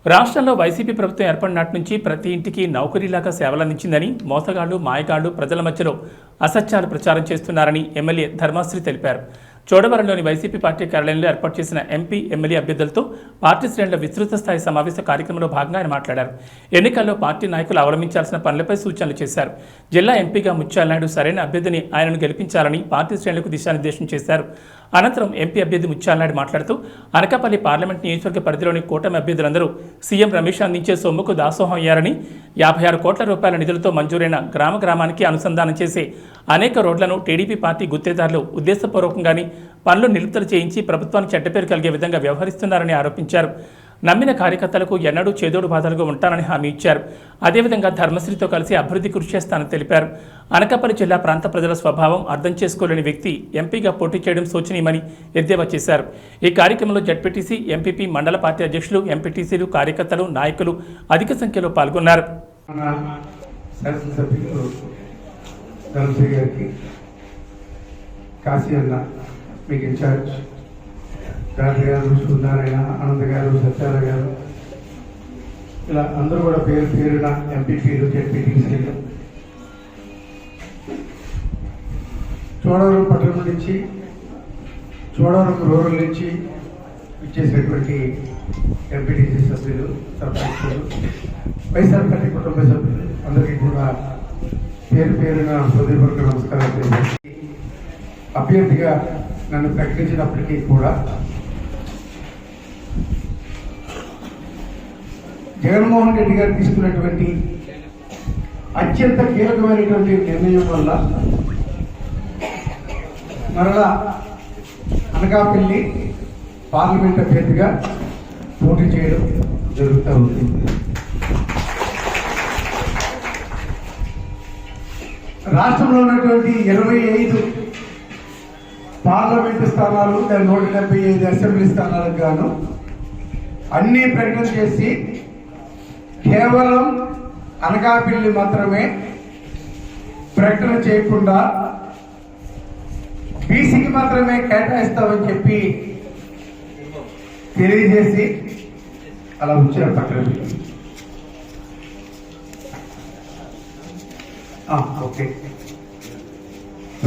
రాష్ట్రంలో వైసీపీ ప్రభుత్వం ఏర్పడినట్టు నుంచి ప్రతి ఇంటికి నౌకరీలాగా సేవలందించిందని మోసగాళ్లు మాయగాళ్లు ప్రజల మధ్యలో అసత్యాలు ప్రచారం చేస్తున్నారని ఎమ్మెల్యే ధర్మాశ్రీ తెలిపారు. చోడవరంలోని వైసీపీ పార్టీ కార్యాలయంలో ఏర్పాటు చేసిన ఎంపీ ఎమ్మెల్యే అభ్యర్థులతో పార్టీ శ్రేణుల విస్తృత స్థాయి సమావేశ కార్యక్రమంలో భాగంగా ఆయన మాట్లాడారు. ఎన్నికల్లో పార్టీ నాయకులు అవలంబించాల్సిన పనులపై సూచనలు చేశారు. జిల్లా ఎంపీగా ముత్యాల నాయుడు సరైన అభ్యర్థిని ఆయనను గెలిపించాలని పార్టీ శ్రేణులకు దిశానిర్దేశం చేశారు. అనంతరం ఎంపీ అభ్యర్థి ముత్యాల నాయుడు మాట్లాడుతూ అనకాపల్లి పార్లమెంట్ నియోజకవర్గ పరిధిలోని కూటమి అభ్యర్థులందరూ సీఎం రమేష్ అందించే సొమ్ముకు దాసోహం అయ్యారని 56 కోట్ల రూపాయల నిధులతో మంజూరైన గ్రామానికి అనుసంధానం చేసే అనేక రోడ్లను టీడీపీ పార్టీ గుత్తేదారులు ఉద్దేశపూర్వకంగానే పనులు నిలుపుదల చేయించి ప్రభుత్వానికి చెడ్డపేరు కలిగే విధంగా వ్యవహరిస్తున్నారని ఆరోపించారు. నమ్మిన కార్యకర్తలకు ఎన్నడూ చేదోడు బాధలుగా ఉంటానని హామీ ఇచ్చారు. అదేవిధంగా ధర్మశ్రీతో కలిసి అభివృద్ధి కృషి చేస్తానని తెలిపారు. అనకాపల్లి జిల్లా ప్రాంత ప్రజల స్వభావం అర్థం చేసుకోలేని వ్యక్తి ఎంపీగా పోటీ చేయడం శోచనీయమని ఎద్దేవా చేశారు. ఈ కార్యక్రమంలో జడ్పీటీసీ, ఎంపీపీ, మండల పార్టీ అధ్యక్షులు, ఎంపీటీసీలు, కార్యకర్తలు, నాయకులు అధిక సంఖ్యలో పాల్గొన్నారు. మీకు ఇన్ఛార్జ్ రాజు గారు, సూర్యనారాయణ, ఆనంద్ గారు, సత్యాల గారు, ఇలా అందరూ కూడా పేరు పేరున ఎంపీపీలు, జెడ్పీటీసీలు, చోడవరం పట్టణం నుంచి, చోడవరం రూరల్ నుంచి ఇచ్చేసినటువంటి ఎంపీటీసీ సభ్యులు, సర్పంచులు, వైఎస్ఆర్ పార్టీ కుటుంబ సభ్యులు అందరికీ కూడా పేరు పేరున హృదయపూర్వక నమస్కారం. అభ్యర్థిగా నన్ను ప్రకటించినప్పటికీ కూడా జగన్మోహన్ రెడ్డి గారు తీసుకున్నటువంటి అత్యంత కీలకమైనటువంటి నిర్ణయం వల్ల మరలా అనకాపల్లి పార్లమెంట్ అభ్యర్థిగా పోటీ చేయడం జరుగుతూ ఉంది. రాష్ట్రంలో ఉన్నటువంటి 25 పార్లమెంటు స్థానాలు, 175 అసెంబ్లీ స్థానాలకు గాను అన్ని ప్రకటన చేసి కేవలం అనకాపల్లి మాత్రమే ప్రకటన చేయకుండా బీసీకి మాత్రమే కేటాయిస్తామని చెప్పి తెలియజేసి అలా ఉంచారు పక్కన. ఓకే,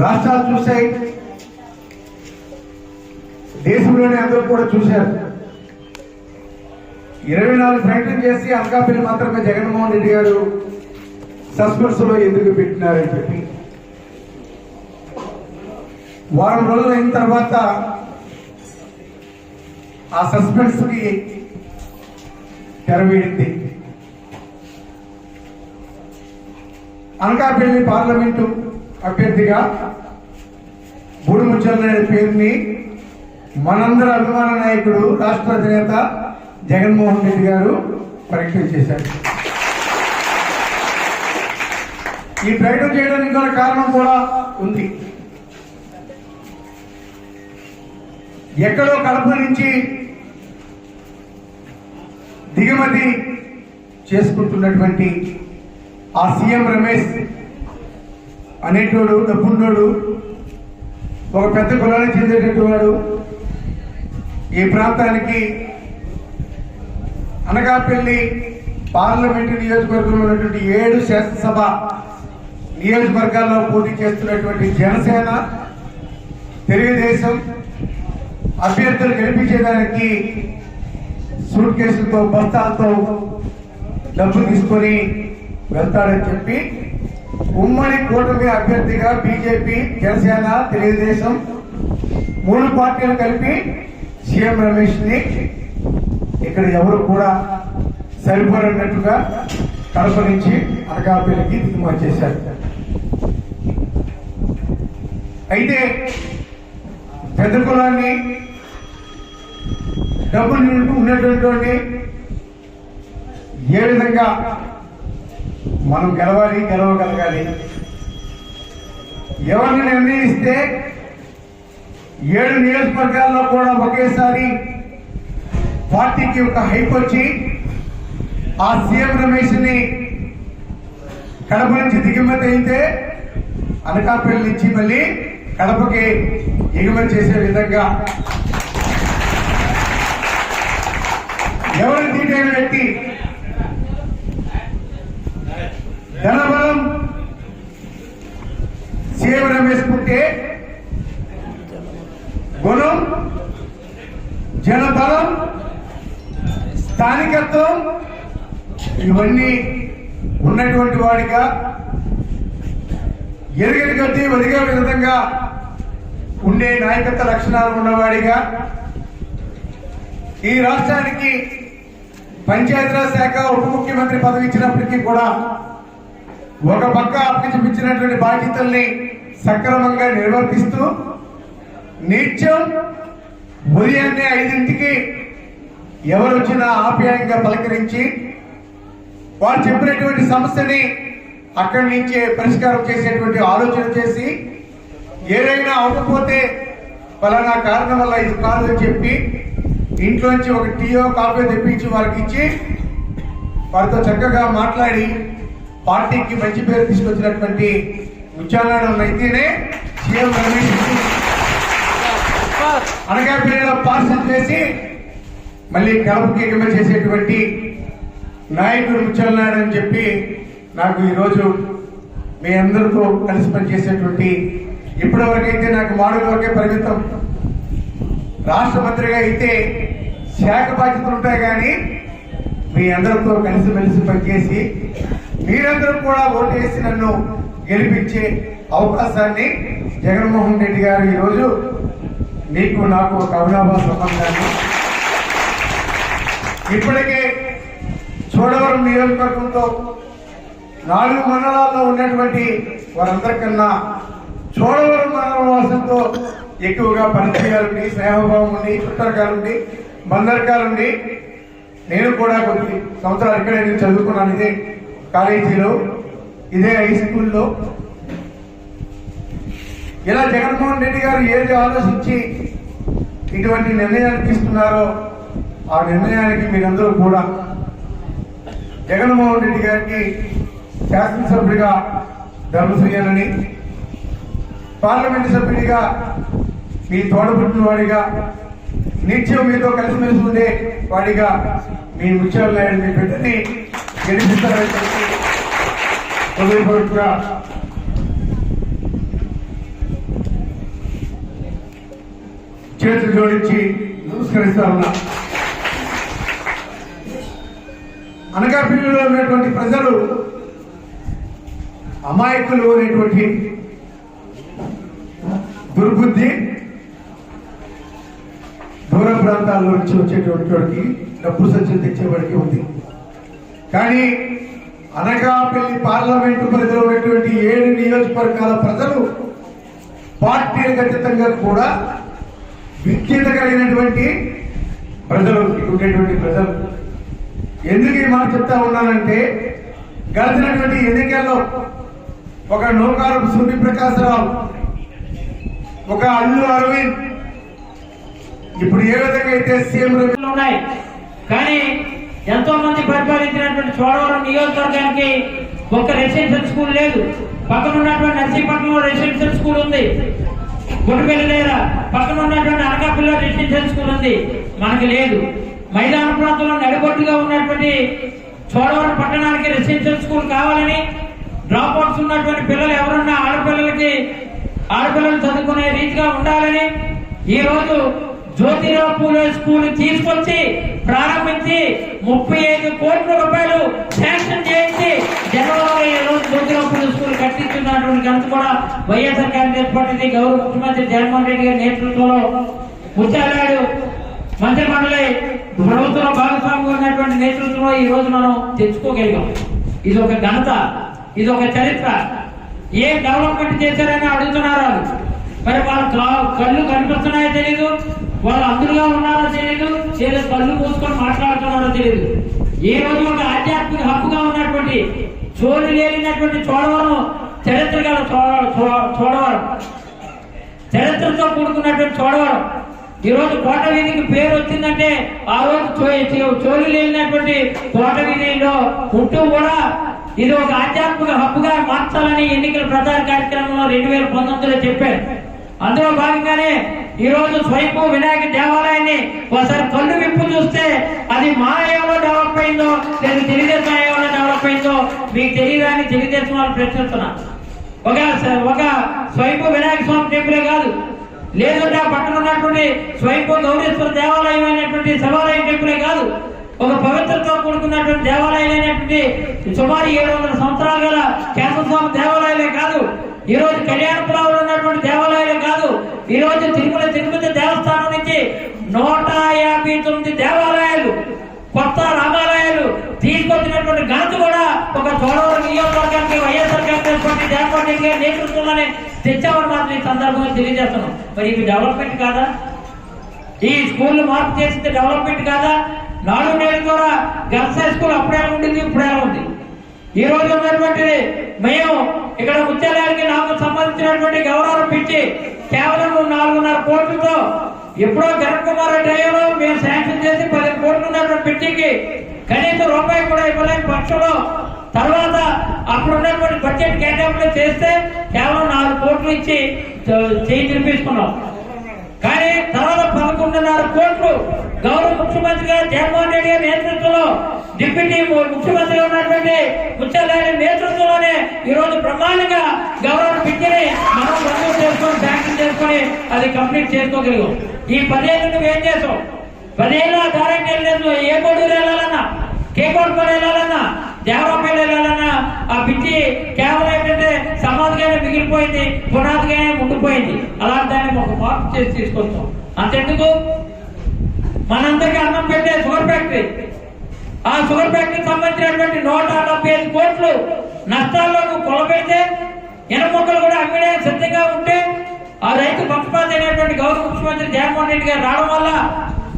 రాష్ట్రాలు చూసాయి, దేశంలోనే అందరూ కూడా చూశారు. 24 ప్రకటన చేసి అనకాపల్లి మాత్రమే జగన్మోహన్ రెడ్డి గారు సస్పెన్స్ లో ఎందుకు పెట్టినారని చెప్పి వారం రోజులు అయిన తర్వాత ఆ సస్పెన్స్ కి తెరవేడింది. అనకాపల్లి పార్లమెంటు అభ్యర్థిగా బూడి ముత్యాల నాయుడు పేరుని మనందరి అభిమాన నాయకుడు, రాష్ట్ర అధినేత జగన్మోహన్ రెడ్డి గారు ప్రకటన చేశారు. ఈ ప్రకటన చేయడానికి గల కారణం కూడా ఉంది. ఎక్కడో కడప నుంచి దిగుమతి చేసుకుంటున్నటువంటి ఆ సీఎం రమేష్ అనేటోడు, డబ్బున్నోడు, ఒక పెద్ద కులానికి చెందేటట్టు వాడు ఈ ప్రాంతానికి అనకాపల్లి పార్లమెంటు నియోజకవర్గంలో ఉన్నటువంటి 7 శాసనసభ నియోజకవర్గాల్లో పోటీ చేస్తున్నటువంటి జనసేన, తెలుగుదేశం అభ్యర్థులు గెలిపించేదానికి సూట్ కేసులతో, బస్తాలతో డబ్బులు తీసుకొని వెళ్తాడని చెప్పి ఉమ్మడి కూటమి అభ్యర్థిగా బీజేపీ, జనసేన, తెలుగుదేశం 3 పార్టీలు కలిపి సీఎం రమేష్ ని ఇక్కడ ఎవరు కూడా సరిపోరన్నట్టుగా కడప నుంచి అనకాపల్లికి దిగుమతి చేశారు. అయితే పెద్ద కులాన్ని, డబ్బులు ఉన్నటువంటి ఏ విధంగా మనం గెలవగలగాలి, ఎవరిని నిర్ణయిస్తే 7 నియోజకవర్గాల్లో కూడా ఒకేసారి పార్టీకి ఒక హైప్ వచ్చి ఆ సీఎం రమేష్ ని కడప నుంచి దిగుమతి అయితే అనకాపల్లి నుంచి మళ్ళీ కడపకి ఎగుమతి చేసే విధంగా ఎవరు దీటైన వ్యక్తి స్థానికత్వం ఇవన్నీ ఉన్నటువంటి వాడిగా ఎరుగని కొద్దీ ఒదిగే విధంగా ఉండే నాయకత్వ లక్షణాలు ఉన్నవాడిగా ఈ రాష్ట్రానికి పంచాయతీరాజ్ శాఖ ఉప ముఖ్యమంత్రి పదవి ఇచ్చినప్పటికీ కూడా ఒక పక్క అప్పగించినటువంటి బాధ్యతల్ని సక్రమంగా నిర్వర్తిస్తూ నిత్యం ఉదయాన్నే 5ంటికి ఎవరు వచ్చినా ఆప్యాయంగా పలకరించి వారు చెప్పినటువంటి సమస్యని అక్కడి నుంచే పరిష్కారం చేసేటువంటి ఆలోచన చేసి ఏదైనా అవ్వకపోతే ఫలానా కారణం వల్ల ఇది కాదు అని చెప్పి ఇంట్లోంచి ఒక టీయో కాఫీ తెప్పించి వారికి ఇచ్చి వారితో చక్కగా మాట్లాడి పార్టీకి మంచి పేరు తీసుకొచ్చినటువంటి ముత్యాలనాయుడు అయితేనే సీఎం రమేష్ అనకాపల్లిలో పార్సల్ చేసి మళ్ళీ కడపకి ఎగమ చేసేటువంటి నాయకుడు ముత్యాలనాయుడు అని చెప్పి నాకు ఈరోజు మీ అందరితో కలిసి పనిచేసేటువంటి ఇప్పటి వరకైతే నాకు మాడుల వరకే పరిమితం. రాష్ట్ర మంత్రిగా అయితే శాఖ బాధ్యతలు ఉంటాయి, కానీ మీ అందరితో కలిసిమెలిసి పనిచేసి మీరందరూ కూడా ఓటేసి నన్ను గెలిపించే అవకాశాన్ని జగన్మోహన్ రెడ్డి గారు ఈరోజు మీకు నాకు ఒక అవినాభావ సంబంధాన్ని ఇప్పటికే చోడవరం నియోజకవర్గంతో 4 మండలాల్లో ఉన్నటువంటి వారందరికన్నా చోడవరం మండల వాసులతో ఎక్కువగా పరిచయాలుండి, స్నేహభావం ఉండి, చుట్టరకాలుండి, బందరకాలుండి. నేను కూడా కొన్ని సంవత్సరాలు ఇక్కడే నేను చదువుకున్నాను, ఇదే కాలేజీలో, ఇదే హై స్కూల్లో. ఇలా జగన్మోహన్ రెడ్డి గారు ఏది ఆలోచించి ఇటువంటి నిర్ణయాన్ని తీసుకున్నారో ఆ నిర్ణయానికి మీరందరూ కూడా జగన్మోహన్ రెడ్డి గారికి శాసనసభ్యుడిగా ధర్మ చేయాలని, పార్లమెంటు సభ్యుడిగా మీ తోడబుట్టిన వాడిగా, నిత్యం మీతో కలిసిమెలిసి ఉండే వాడిగా మీ ముత్యాలనాయుడు మీ బిడ్డని గెలిపిస్తారని చెప్పి హృదయపూర్వకంగా చేతులు జోడించి నమస్కరిస్తా ఉన్నా. అనకాపల్లిలో ఉన్నటువంటి ప్రజలు అమాయకులు అనేటువంటి దుర్బుద్ధి దూర ప్రాంతాల నుంచి వచ్చేటువంటి వాడికి, డబ్బు సంచులు తెచ్చేవాడికి ఉంది. కానీ అనకాపల్లి పార్లమెంటు పరిధిలో ఉన్నటువంటి 7 నియోజకవర్గాల ప్రజలు పార్టీలకు అతీతంగా కూడా విజ్ఞత కలిగినటువంటి ప్రజలు ఉండేటువంటి ప్రజలు. ఎందుకు ఈ మాట చెప్తా ఉన్నానంటే, గడిచినటువంటి ఎన్నికల్లో ఒక నూకారపు సూర్యప్రకాశరావు, ఒక అల్లు అరవింద్, ఇప్పుడు ఏ విధంగా అయితే సీఎం ఉన్నాయి, కానీ ఎంతో మంది పరిపాలించినటువంటి చోడవరం నియోజకవర్గానికి ఒక రెసిడెన్షియల్ స్కూల్ లేదు. పక్కన ఉన్నటువంటి నర్సీపట్నంలో రెసిడెన్షియల్ స్కూల్ ఉంది, గుడిపల్లి దగ్గర పక్కన ఉన్నటువంటి అనకాపల్లిలో రెసిడెన్షియల్ స్కూల్ ఉంది, మనకి లేదు. మైదాన ప్రాంతంలో నడిబొట్టుగా ఉన్నటువంటి చోడవరం పట్టణానికి రెసిడెన్షియల్ స్కూల్ కావాలని, డ్రాప్ అవుట్స్ ఉన్నటువంటి పిల్లలు ఎవరున్నా ఆడపిల్లలు చదువుకునే రీతిగా ఉండాలని ఈ రోజు జ్యోతిరావు పూలే స్కూల్ తీసుకొచ్చి ప్రారంభించి 35 కోట్ల రూపాయలు శాంక్షన్ చేయించి జనవరిలో ఈ రోజు జ్యోతిరావు పూలే స్కూల్ కట్టించున్నటువంటి ఘనత కూడా వైఎస్ఆర్ కాంగ్రెస్ పార్టీ గౌరవ ముఖ్యమంత్రి జగన్మోహన్ రెడ్డి గారి నేతృత్వంలో ముత్యాలనాయుడు మంత్రి మండలి ప్రభుత్వంలో భాగస్వామిగా ఉన్నటువంటి నేతృత్వంలో ఈ రోజు మనం తెచ్చుకోగలిగాం. ఇది ఒక ఘనత, ఇది ఒక చరిత్ర. ఏ డెవలప్మెంట్ చేశారని అడుగుతున్నారు. మరి వాళ్ళ కళ్ళు కనిపిస్తున్నాయో తెలీదు, వాళ్ళు అందులో ఉన్నారో తెలీదు, కళ్ళు మూసుకొని మాట్లాడుతున్నారో తెలీదు. ఈ రోజు ఒక ఆధ్యాత్మిక హక్కుగా ఉన్నటువంటి చోటు లేనటువంటి చోడవరం, చరిత్ర గల చోడవరం, చరిత్రతో కూడుకున్నటువంటి చోడవరం ఈ రోజు కోట వీధికి పేరు వచ్చిందంటే ఆ రోజు చోళి లేనటువంటి కోట వీధిలో ఉంటూ కూడా ఇది ఒక ఆధ్యాత్మిక హక్కుగా మార్చాలని ఎన్నికల ప్రచార కార్యక్రమంలో 2019లో చెప్పారు. అందులో భాగంగానే ఈ రోజు స్వయంభూ వినాయక దేవాలయాన్ని ఒకసారి కళ్ళు విప్పు చూస్తే అది మా ఏమో డెవలప్ అయిందో లేదు తెలుగుదేశం ఏమో డెవలప్ అయిందో మీకు తెలియదని తెలుగుదేశం వాళ్ళు ప్రశ్నిస్తున్నా. ఒక స్వయంభూ వినాయక స్వామి టెంపులే కాదు, లేదంటే ఆ పక్కన ఉన్నటువంటి స్వయంభూ గౌరీశ్వర దేవాలయం అయినటువంటి శివాలయం టెంపులే కాదు, ఒక పవిత్రతో కూడుకున్నటువంటి దేవాలయాలైనటువంటి సుమారు 700 సంవత్సరాలు గల కేశవస్వామి దేవాలయాలే కాదు, ఈ రోజు కళ్యాణపురంలో ఉన్నటువంటి దేవాలయాలే కాదు, ఈ రోజు తిరుపతి దేవస్థానం నుంచి 159 దేవాలయాలు, కొత్త రామాలయాలు తీసుకొచ్చినటువంటి ఘనత కూడా ఒక చోడవరం నియోజకవర్గానికి వైఎస్ఆర్ కాంగ్రెస్ పార్టీ జగన్మోహన్ రెడ్డి గారి నేతృత్వంలోనే తెచ్చామని మాత్రం ఈ సందర్భంగా తెలియజేస్తున్నాం. మరి ఇది డెవలప్మెంట్ కాదా? ఈ స్కూల్ మార్పు చేసింది డెవలప్మెంట్ కాదా? 4 నెలల ద్వారా గర్ల్స్ హై స్కూల్ అప్పుడే ఉండింది, ఇప్పుడే ఉంది. ఈ రోజు ఉన్నటువంటి మేము ఇక్కడ ముత్యాలయానికి నాకు సంబంధించినటువంటి గౌరవం పెట్టి కేవలం 4.5 కోట్లతో ఎప్పుడో కిరణ్ కుమార్ రెడ్డి అయ్యారో మేము శాంక్షన్ చేసి 10 కోట్లు ఉన్నటువంటి పెట్టికి కనీసం రూపాయి కూడా ఇవ్వలేని పక్షంలో తర్వాత అప్పుడు ఉన్నటువంటి బడ్జెట్ కేటాయింపులు చేస్తే కేవలం 4 కోట్లు ఇచ్చి చేయి తినిపించుకున్నాం. కానీ తర్వాత 11.5 కోట్లు గౌరవ ముఖ్యమంత్రి గారు జగన్మోహన్ రెడ్డి గారి నేతృత్వంలో డిప్యూటీ ముఖ్యమంత్రిగా ఉన్నటువంటి ముత్యాలయ నేతృత్వంలోనే ఈ రోజు బ్రహ్మాండంగా గౌరవ పిచ్చిని మనం మంజూరు చేసుకొని శాంక్షన్ చేసుకొని అది కంప్లీట్ చేసుకోగలిగాం. ఈ 10 ఏళ్ళు నువ్వు ఏం చేసావు? 10 ఏళ్ళు డైరెక్ట్ వెళ్ళలేదు. ఏ కోడూరు వెళ్ళాలన్నా, కేకోటపల్లి వెళ్ళాలన్నా, దేవరాపల్లి వెళ్ళాలన్నా ఆ పిచ్చి కేవలం ఏంటంటే సమాధిగానే మిగిలిపోయింది, పునాదిగానే ఉండిపోయింది. అలాంటి దాన్ని ఒక మార్పు చేసి తీసుకొస్తాం. అంతెందుకు మనందరికీ అన్నం పెట్టే షుగర్ ఫ్యాక్టరీ, ఆ షుగర్ ఫ్యాక్టరీకి సంబంధించినటువంటి 175 కోట్లు నష్టాల్లో నువ్వు కొలబెడితే ఎనమొక్కలు కూడా అమ్మిడే సిద్ధంగా ఉంటే ఆ రైతు పక్షపాతి అయినటువంటి గౌరవ ముఖ్యమంత్రి జగన్మోహన్ రెడ్డి గారు రావడం వల్ల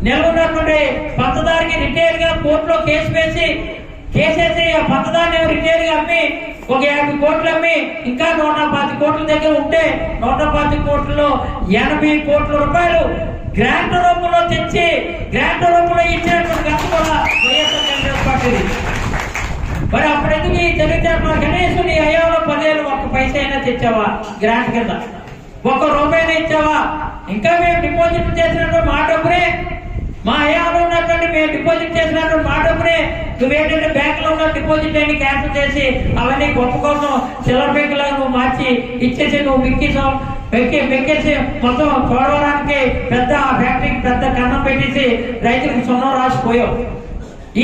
నెలకొన్నటువంటి పంచదారికి రిటైల్ గా కోర్టులో కేసేసి ఆ పంచదారిని రిటైల్ గా అమ్మి ఒక 50 కోట్లు అమ్మి ఇంకా 125 కోట్ల దగ్గర ఉంటే 125 కోట్లలో 80 కోట్ల రూపాయలు గ్రాంట్ రూపంలో తెచ్చి గ్రాంట్ రూపంలో ఇచ్చినటువంటి గత కూడా వైఎస్ఆర్ కాంగ్రెస్ పార్టీ. మరి అప్పుడెందుకు ఈ తెలివితేటలు? కనీసం నీ అయ్యాలో 10 ఏళ్ళు 1 పైసా అయినా తెచ్చావా? గ్రాంట్ కింద 1 రూపాయినా ఇచ్చావా? ఇంకా మేము డిపాజిట్ చేసినటువంటి మా డబ్బునే, మా అయ్యాలో ఉన్నటువంటి మేము డిపాజిట్ చేసినటువంటి మా డబ్బునే నువ్వేంటంటే బ్యాంకులో ఉన్న డిపాజిట్ అన్ని క్యాన్సిల్ చేసి అవన్నీ గొప్ప కోసం చిల్లర బ్యాంకులా నువ్వు మార్చి ఇచ్చేసి నువ్వు మెక్కేసి మొత్తం చూడడానికి పెద్ద ఫ్యాక్టరీకి పెద్ద కన్నం పెట్టేసి రైతులకు సున్నం రాసిపోయావు.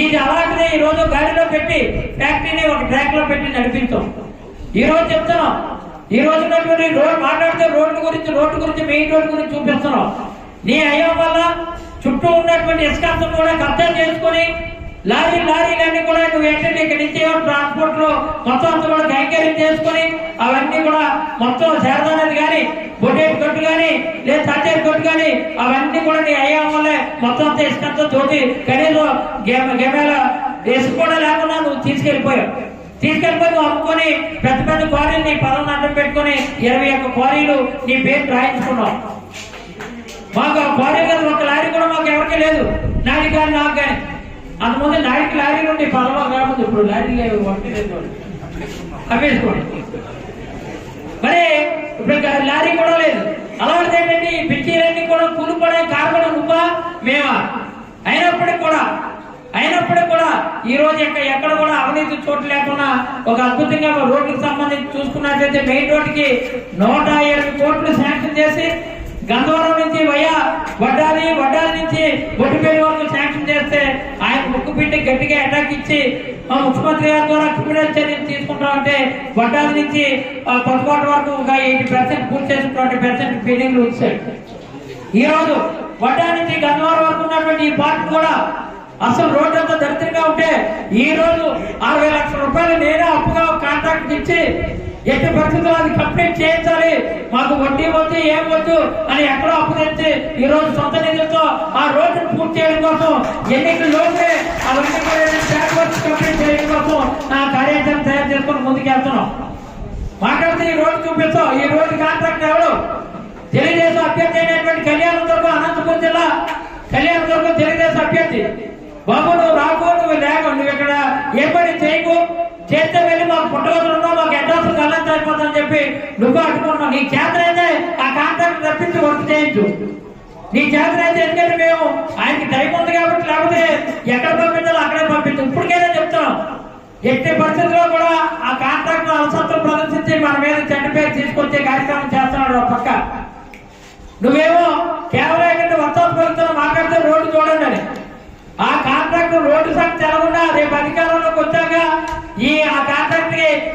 ఇది అలాంటిదే ఈ రోజు గాడిలో పెట్టి ఫ్యాక్టరీని ఒక ట్రాక్ లో పెట్టి నడిపించాం. ఈ రోజు చెప్తున్నాం, ఈ రోజు రోడ్ మాట్లాడితే రోడ్డు గురించి మెయిన్ రోడ్డు గురించి చూపిస్తున్నాం. నీ అయ్యం వల్ల చుట్టూ ఉన్నటువంటి ఇసుకంతం కూడా కబ్జా చేసుకుని లారీలన్నీ కూడా నువ్వు ఏంటంటే ఇక్కడ నుంచి ట్రాన్స్పోర్ట్ లో మొత్తం అంతా కూడా కైంకర్యం చేసుకుని అవన్నీ కూడా మొత్తం శారదానది కానీ బొడ్డేటి కొట్టు కానీ లేదా తాటేటి కొట్టు కానీ అవన్నీ కూడా నీ అయ్యా వల్లే మొత్తం అంతా ఇసుకంతా తోటి కనీసం గెమేల ఇసుక కూడా లేకుండా నువ్వు తీసుకెళ్లిపోయి నువ్వు అమ్ముకొని పెద్ద క్వారీలు నీ పదం అడ్డం పెట్టుకుని 21 క్వారీలు నీ పేరు రాయించుకున్నావు. మాకు ఆ క్వారీ కదా ఒక లారీ కూడా మాకు ఎవరికీ లేదు, నాది కానీ నాకు కానీ. అంతకుముందు నాడికి లారీ నుండి పదవ కాకపోతే ఇప్పుడు లారీ లేవు, ఒకటి లేదు అవేసుకోండి. మరి ఇప్పుడు లారీ కూడా లేదు. అలాంటిది ఏంటంటే ఈ పిచ్చీలన్నీ కూడా కూలిపడే కారణం నువ్వా మేమా? అయినప్పటికీ కూడా ఈ రోజు ఎక్కడ కూడా అవినీతి చోటు లేకుండా ఒక అద్భుతంగా రోడ్లకు సంబంధించి చూసుకున్నట్లయితే మెయిన్ రోడ్డుకి 107 కోట్లు శాంక్షన్ చేసి గంధవరం నుంచి వడ్డాలి నుంచి బొట్టిపల్లి వరకు శాంక్షన్ చేస్తే ఆయన ముక్కు పిండి గట్టిగా అటాక్ ఇచ్చి ముఖ్యమంత్రి గారి ద్వారా క్రిమినల్ చర్యలు తీసుకుంటామంటే వడ్డాలి నుంచి కొత్తకోట వరకు ఒక 80% పూర్తి చేసి 20% పెండింగ్లు వచ్చాయి. ఈ రోజు వడ్డాలి నుంచి గంధవరం వరకు ఉన్నటువంటి ఈ పార్టీ కూడా అసలు రోడ్డు అంతా దరిద్రంగా ఉంటే ఈ రోజు 60 లక్షల రూపాయలు నేనే అప్పుగా కాంట్రాక్ట్ ఇచ్చి ఎట్టి పరిస్థితుల్లో అది కంప్లీట్ చేయించాలి, మాకు వడ్డీ వద్దు ఏం వద్దు అని ఎక్కడో అప్పు తెచ్చి ఈ రోజు సొంత నిధులతో ఆ రోడ్డును పూర్తి చేయడం కోసం ఎన్నికల్లోనే అవన్నీ కంప్లీట్ చేయడం కోసం నా కార్యాచరణ తయారు చేసుకుని ముందుకెళ్తున్నాం. మాట్లాడితే ఈ రోడ్డు చూపిస్తాం. ఈ రోడ్డు కాంట్రాక్ట్ ఎవరు? తెలుగుదేశం అభ్యర్థి అయినటువంటి కళ్యాణదుర్గం, అనంతపురం జిల్లా కళ్యాణదుర్గం తెలుగుదేశం అభ్యర్థి. బాబు నువ్వు రాకు, నువ్వు ఇక్కడ ఏ పని చేయకు, చేస్తే వెళ్ళి మాకు పుట్టగతులు ఉన్నావు, మాకు అడ్రస్ కళ్ళని అయిపోతుందని చెప్పి నువ్వు అట్టుకున్నావు. నీ చేతనైతే ఆ కాంట్రాక్ట్ తప్పించి వర్క్ చేయించు. నీ చేతనైతే ఎందుకంటే మేము ఆయనకి టైం ఉంది కాబట్టి, లేకపోతే ఎక్కడ పంపించాలో అక్కడే పంపించు. ఇప్పటికైనా చెప్తున్నాం, ఎట్టి పరిస్థితుల్లో కూడా ఆ కాంట్రాక్ట్ అలసత్వం ప్రదర్శించి మన మీద చెడ్డ పేరు తీసుకొచ్చే కార్యక్రమం చేస్తున్నాడు. ఒక పక్క నువ్వేమో కేవలం ఏంటంటే వర్షాలు పడుతున్నా మాట్లాడితే రోడ్డు చూడండి అని. ఆ కాంట్రాక్ట్ రోడ్డు తెలకుండా రేపు అధికారంలోకి వచ్చాక ఈ ఆ